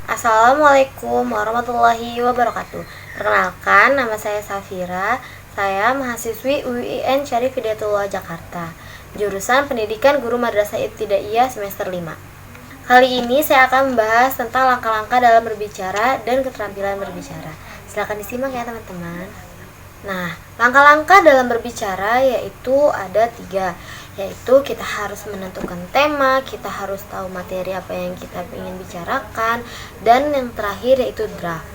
Assalamualaikum warahmatullahi wabarakatuh. Perkenalkan, nama saya Safira. Saya mahasiswi UIN Syarif Hidayatullah Jakarta, jurusan Pendidikan Guru Madrasah Ibtidaiyah semester 5. Kali ini saya akan membahas tentang langkah-langkah dalam berbicara dan keterampilan berbicara. Silakan disimak ya teman-teman. Nah, langkah-langkah dalam berbicara yaitu ada 3, yaitu kita harus menentukan tema, kita harus tahu materi apa yang kita ingin bicarakan, dan yang terakhir yaitu draft.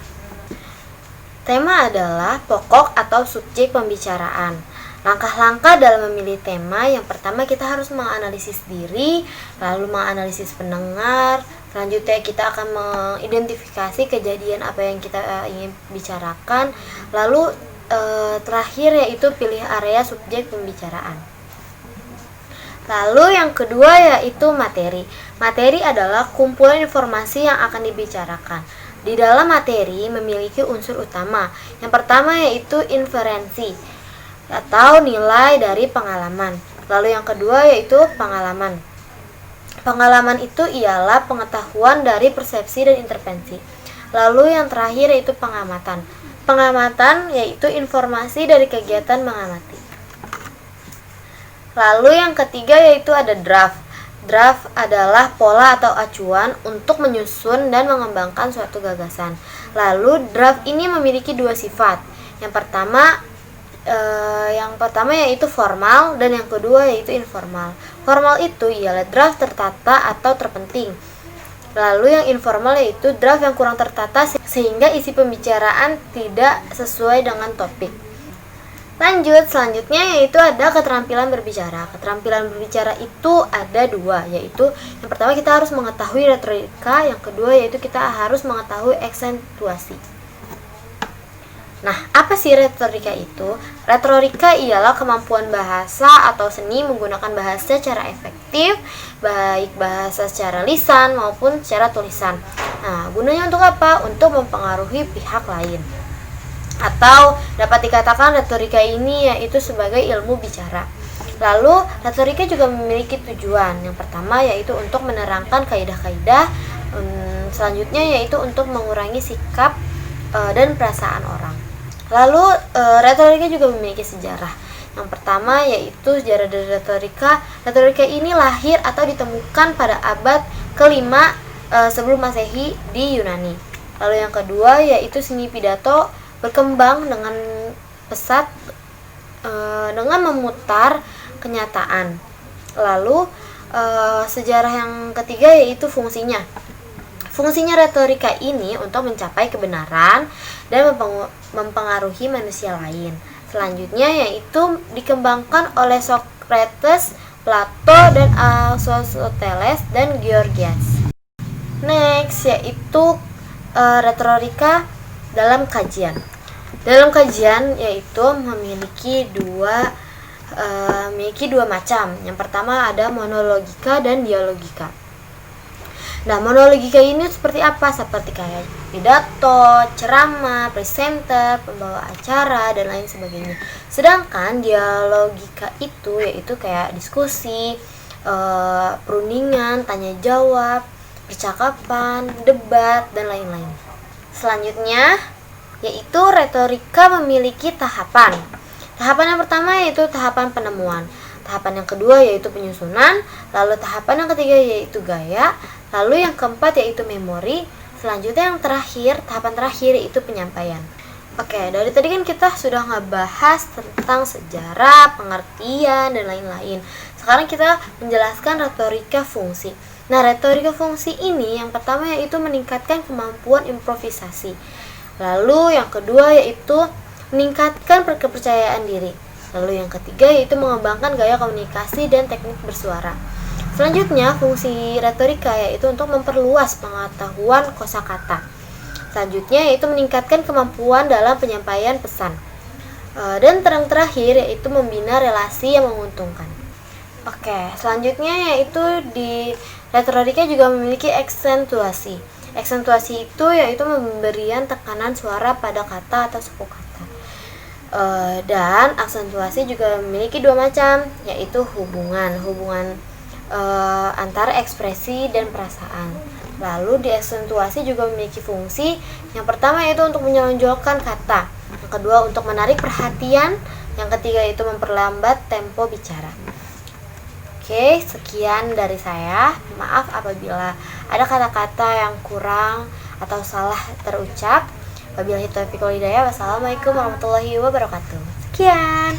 Tema adalah pokok atau subjek pembicaraan. Langkah-langkah dalam memilih tema, yang pertama kita harus menganalisis diri, lalu menganalisis pendengar, selanjutnya kita akan mengidentifikasi kejadian apa yang kita ingin bicarakan, lalu terakhir yaitu pilih area subjek pembicaraan. Lalu yang kedua yaitu materi. Materi adalah kumpulan informasi yang akan dibicarakan. Di dalam materi memiliki unsur utama. Yang pertama yaitu inferensi atau nilai dari pengalaman. Lalu yang kedua yaitu pengalaman. Pengalaman itu ialah pengetahuan dari persepsi dan intervensi. Lalu yang terakhir yaitu pengamatan. Pengamatan yaitu informasi dari kegiatan mengamati. Lalu yang ketiga yaitu ada draft. Draft adalah pola atau acuan untuk menyusun dan mengembangkan suatu gagasan. Lalu draft ini memiliki 2 sifat. Yang pertama yaitu formal dan yang kedua yaitu informal. Formal itu ialah draft tertata atau terpenting. Lalu yang informal yaitu draft yang kurang tertata sehingga isi pembicaraan tidak sesuai dengan topik. Selanjutnya yaitu ada keterampilan berbicara. Keterampilan berbicara itu ada 2, yaitu yang pertama kita harus mengetahui retorika, yang kedua yaitu kita harus mengetahui aksentuasi. Nah, apa sih retorika itu? Retorika ialah kemampuan bahasa atau seni menggunakan bahasa secara efektif, baik bahasa secara lisan maupun secara tulisan. Nah, gunanya untuk apa? Untuk mempengaruhi pihak lain. Atau dapat dikatakan retorika ini yaitu sebagai ilmu bicara. Lalu, retorika juga memiliki tujuan. Yang pertama yaitu untuk menerangkan kaidah-kaidah, selanjutnya yaitu untuk mengurangi sikap dan perasaan orang. Lalu retorika juga memiliki sejarah. Yang pertama yaitu sejarah dari retorika. Retorika ini lahir atau ditemukan pada abad ke-5 sebelum Masehi di Yunani. Lalu yang kedua yaitu seni pidato berkembang dengan pesat dengan memutar kenyataan. Lalu sejarah yang ketiga yaitu fungsinya. Fungsinya retorika ini untuk mencapai kebenaran dan mempengaruhi manusia lain. Selanjutnya yaitu dikembangkan oleh Socrates, Plato, dan Aristoteles dan Gorgias. Next yaitu retorika dalam kajian. Dalam kajian yaitu memiliki dua macam. Yang pertama ada monologika dan dialogika. Nah, monologika ini seperti apa? Seperti kayak pidato, ceramah, presenter, pembawa acara, dan lain sebagainya. Sedangkan dialogika itu yaitu kayak diskusi, perundingan, tanya jawab, percakapan, debat, dan lain-lain. Selanjutnya yaitu retorika memiliki tahapan. Tahapan yang pertama yaitu tahapan penemuan. Tahapan yang kedua yaitu penyusunan, lalu tahapan yang ketiga yaitu gaya, lalu yang keempat yaitu memori, selanjutnya yang terakhir, tahapan terakhir yaitu penyampaian. Oke, dari tadi kan kita sudah ngebahas tentang sejarah, pengertian, dan lain-lain. Sekarang kita menjelaskan retorika fungsi. Nah, retorika fungsi ini yang pertama yaitu meningkatkan kemampuan improvisasi. Lalu yang kedua yaitu meningkatkan kepercayaan diri. Lalu yang ketiga yaitu mengembangkan gaya komunikasi dan teknik bersuara. Selanjutnya, fungsi retorika yaitu untuk memperluas pengetahuan kosakata. Selanjutnya yaitu meningkatkan kemampuan dalam penyampaian pesan. Dan terakhir yaitu membina relasi yang menguntungkan. Oke, selanjutnya yaitu di retorika juga memiliki aksentuasi. Aksentuasi itu yaitu pemberian tekanan suara pada kata atau suku kata. Dan aksentuasi juga memiliki 2 macam, yaitu hubungan antara ekspresi dan perasaan. Lalu diaksentuasi juga memiliki fungsi. Yang pertama yaitu untuk menonjolkan kata. Yang kedua untuk menarik perhatian. Yang ketiga itu memperlambat tempo bicara. Oke, sekian dari saya. Maaf apabila ada kata-kata yang kurang atau salah terucap. Wabillahi taufiq wal hidayah. Wassalamualaikum warahmatullahi wabarakatuh. Sekian.